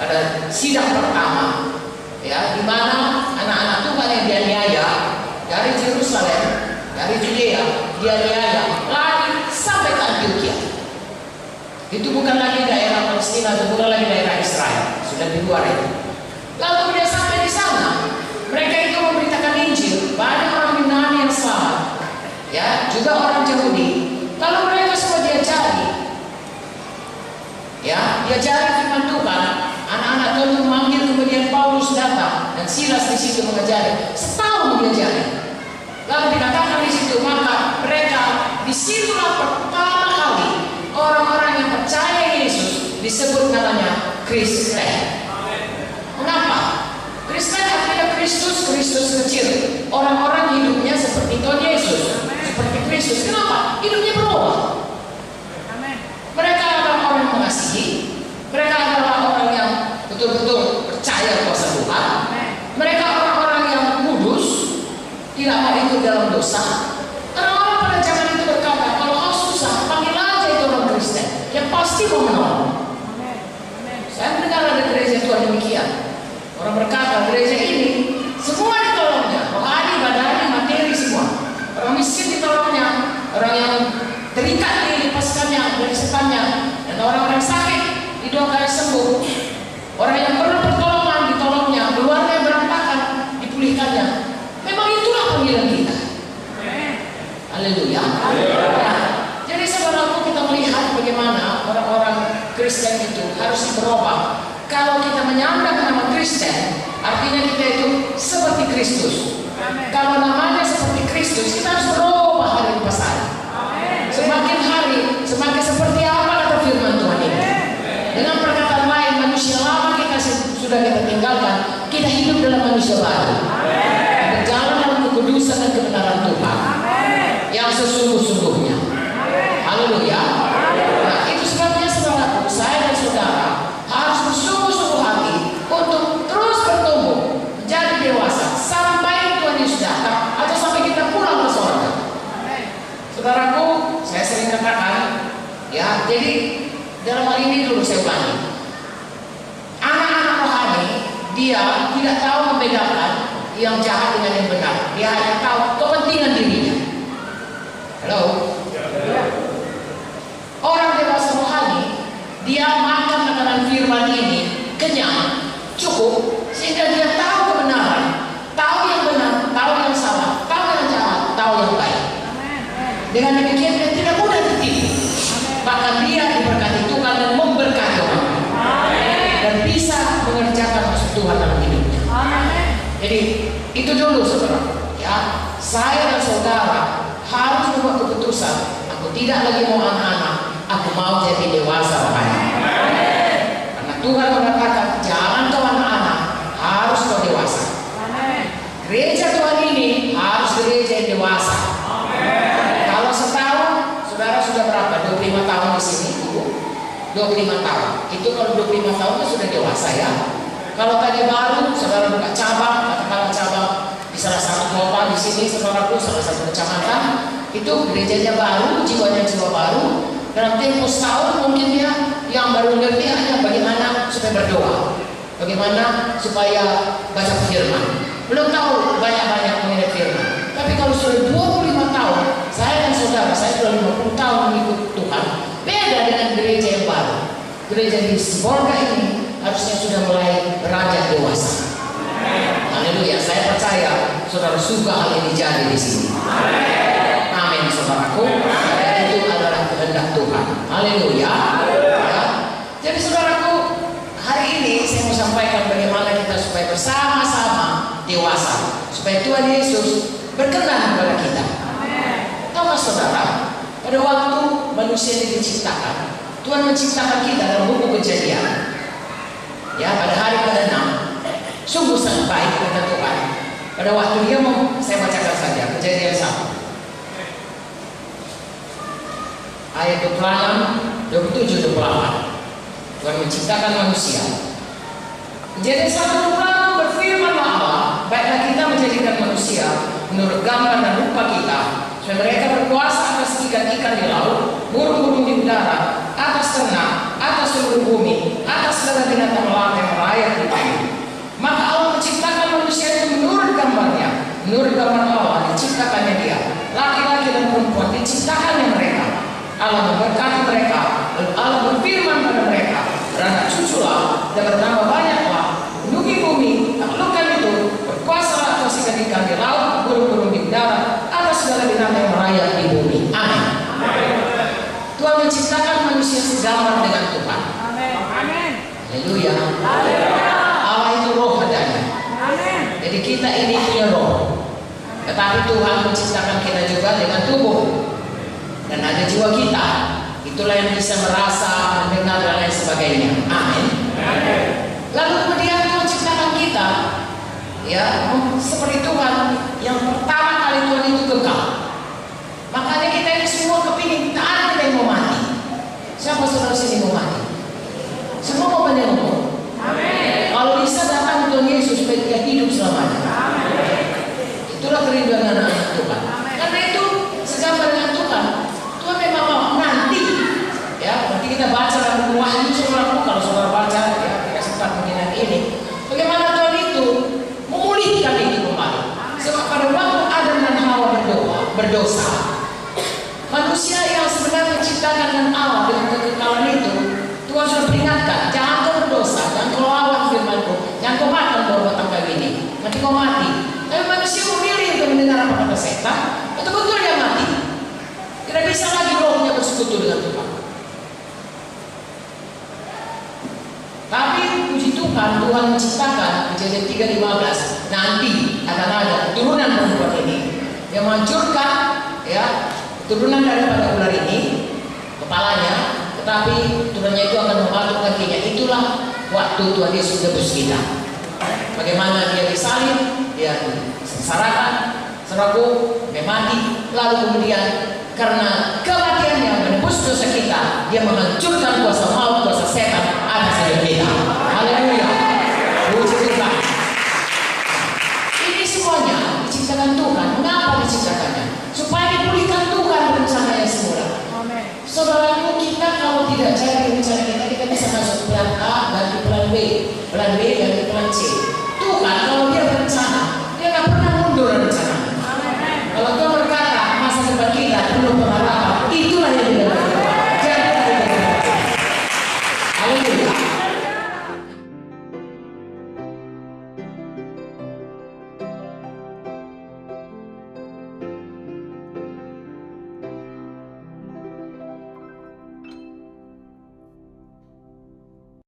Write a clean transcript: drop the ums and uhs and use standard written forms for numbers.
pada sidang pertama, ya, di mana anak-anak Tuhan yang dianiaya dari Yerusalem, dari Judea, dianiaya lari sampai ke Antioquia. Itu bukan lagi daerah Palestina, itu bukan lagi daerah Israel, sudah di luar itu. Lalu dia sampai di sana, mereka itu memberitakan Injil, banyak orang Yunani yang selamat, ya, juga orang Yahudi. Lalu mereka semua diajari, ya, diajari firman Tuhan. Anak-anak Tuhan memanggil, kemudian Paulus datang dan Silas di situ mengajari. Setahun diajari. Lalu dikatakan di situ, maka mereka disitulah pertama kali orang-orang yang percaya Yesus disebut namanya Kristen. Mengapa? Kristen artinya Kristus, Kristus kecil. Orang-orang hidupnya seperti Tuhan Yesus, seperti Kristus. Kenapa? Hidupnya berubah. Mereka adalah orang yang mengasihi. Mereka adalah orang yang betul-betul percaya kuasa Tuhan. Mereka orang-orang yang kudus, tidak mau ikut dalam dosa. Orang-orang pada zaman itu berkata, kalau kau susah, panggil aja itu orang Kristen yang pasti mau menolong. Saya mendengar ada gereja Tuhan demikian. Orang berkata, gereja ini semua ditolongnya, rohani, badani, materi semua. Orang miskin ditolongnya, orang yang terikat dilepaskannya dari setannya, dan orang-orang sakit didoakan sembuh. Orang yang perlu pertolongan ditolongnya, keluarga yang berantakan dipulihkannya. Memang itulah panggilan kita. Haleluya. Nah, jadi saudaraku, kita melihat bagaimana orang-orang Kristen itu harus berubah. Kalau kita menyandang nama Kristen, artinya kita itu seperti Kristus. Kalau namanya seperti Kristus, kita harus berubah hari lepas hari. Semakin hari, semakin seperti apa kata firman Tuhan ini. Dengan perkataan lain, manusia lama kita sudah kita tinggalkan, kita hidup dalam manusia baru. Berjalan dalam kekudusan dan kebenaran Tuhan yang sesungguh-sungguhnya. Haleluya. Nah, itu sebabnya saudaraku, saya dan saudara harus bersungguh-sungguh hati untuk terus bertumbuh menjadi dewasa sampai Tuhan Yesus datang atau sampai kita pulang ke surga. Saudaraku, saya sering katakan, ya, jadi dalam hal ini dulu saya ulangi. Anak-anak rohani, dia tidak tahu membedakan yang jahat dengan yang benar. Dia hanya tahu kepentingan dirinya. Halo? Orang dewasa rohani, dia makan makanan firman ini kenyang, cukup, sehingga dia tahu kebenaran, tahu yang benar, tahu yang salah, tahu yang jahat, tahu yang baik. Dengan demikian dia tidak mudah tertipu. Bahkan dia diberkati Tuhan dan memberkati orang, dan bisa mengerjakan maksud Tuhan dalam hidupnya. Jadi itu dulu saudara, ya, saya dan saudara harus membuat keputusan. Aku tidak lagi mau anak-anak, aku mau jadi dewasa rohani. Karena Tuhan mengatakan, jangan kau anak-anak, harus kau dewasa. Gereja Tuhan ini harus gereja yang dewasa. Kalau setahun, saudara sudah berapa? 25 tahun di sini, Bu? 25 tahun. Itu kalau 25 tahun kan sudah dewasa, ya. Kalau tadi baru, saudara buka cabang, katakanlah cabang di salah satu kota di sini, saudaraku, salah satu kecamatan, itu gerejanya baru, jiwanya jiwa baru. Dalam tempo setahun mungkin dia yang baru ngerti hanya bagaimana supaya berdoa, bagaimana supaya baca firman. Belum tahu banyak-banyak mengenai firman. Tapi kalau sudah 25 tahun, saya dan saudara, saya sudah 50 tahun mengikut Tuhan, beda dengan gereja yang baru. Gereja di Sibolga ini harusnya sudah mulai beranjak dewasa. Haleluya. Saya percaya saudara suka hal ini jadi di sini. Amin, saudaraku. Itu adalah kehendak Tuhan. Haleluya. Ya. Jadi saudaraku, hari ini saya mau sampaikan bagaimana kita supaya bersama-sama dewasa, supaya Tuhan Yesus berkenan kepada kita. Tahu saudara, pada waktu manusia ini diciptakan, Tuhan menciptakan kita dalam buku Kejadian. Ya, pada hari ke-6, sungguh sangat baik kata Tuhan. Pada waktu dia mau, saya bacakan saja Kejadian 1 ayat 26, 27, 28. Tuhan menciptakan manusia. Kejadian 1:26 berfirmanlah Allah, baiklah kita menjadikan manusia menurut gambar dan rupa kita, supaya mereka berkuasa atas ikan-ikan di laut, burung-burung di udara, atas ternak, atas seluruh bumi, atas segala binatang laut yang menciptakannya Dia. Laki-laki dan perempuan diciptakannya mereka. Allah memberkati mereka, dan Allah berfirman pada mereka, beranak cuculah dan bertambah banyaklah, penuhi bumi, taklukkan itu, berkuasalah atas ikan-ikan di laut, burung-burung di darat, atas segala binatang yang merayap di bumi. Amin. Tuhan menciptakan manusia segambar dengan Tuhan. Amin. Haleluya. Allah itu roh adanya. Jadi kita ini punya roh. Tetapi Tuhan menciptakan kita juga dengan tubuh. Dan ada jiwa kita. Itulah yang bisa merasa, mendengar dan lain sebagainya. Amin. Lalu kemudian Tuhan ciptakan kita, ya, seperti Tuhan yang pertama kali Tuhan itu kekal. Makanya kita ini semua kepingin, tak ada yang mau mati. Siapa saudara sini mau mati? Semua mau menengok. Amin. Kalau bisa datang Tuhan Yesus supaya kita hidup selamanya. Amin. Itulah kerinduan anak-anak Tuhan. Amin. Karena itu segambar dengan Tuhan. Tuhan memang mau nanti, ya. Nanti kita baca dalam buku Wahyu, saudara. Kalau saudara baca, ya, kita sempat mengingat ini. Bagaimana Tuhan itu memulihkan ini kembali. Sebab pada waktu Adam dan Hawa berdosa, manusia yang sebenarnya diciptakan dengan Allah dengan kekekalan itu, Tuhan sudah peringatkan, jangan kau berdosa, jangan kau lawan firman-Ku, jangan kau makan buah tangga ini, nanti kau mati. Tapi manusia memilih untuk mendengar apa kata setan, betul-betul dia mati. Tidak bisa lagi rohnya bersekutu dengan Tuhan. Tapi puji Tuhan, Tuhan menciptakan Kejadian 3:15 nanti akan ada turunan perempuan ini yang menghancurkan, ya, turunan daripada ular ini, kepalanya, tetapi turunannya itu akan membantu kakinya. Itulah waktu Tuhan Yesus tebus kita. Bagaimana dia disalib, dia disesarakan, seragu, dia mati, lalu kemudian karena kematiannya menebus dosa kita, dia menghancurkan kuasa maut, kuasa setan atas hidup kita. Haleluya. Puji Tuhan. Ini semuanya diciptakan Tuhan. Mengapa diciptakannya? Supaya dipulihkan Tuhan rencananya semula. Saudaraku, kita kalau tidak cari rencana kita bisa masuk plan A ganti plan B, plan B ganti plan C. Tuhan kalau dia berencana, dia nggak pernah mundur rencananya. Kalau Tuhan berkata masa depan kita perlu pengaruh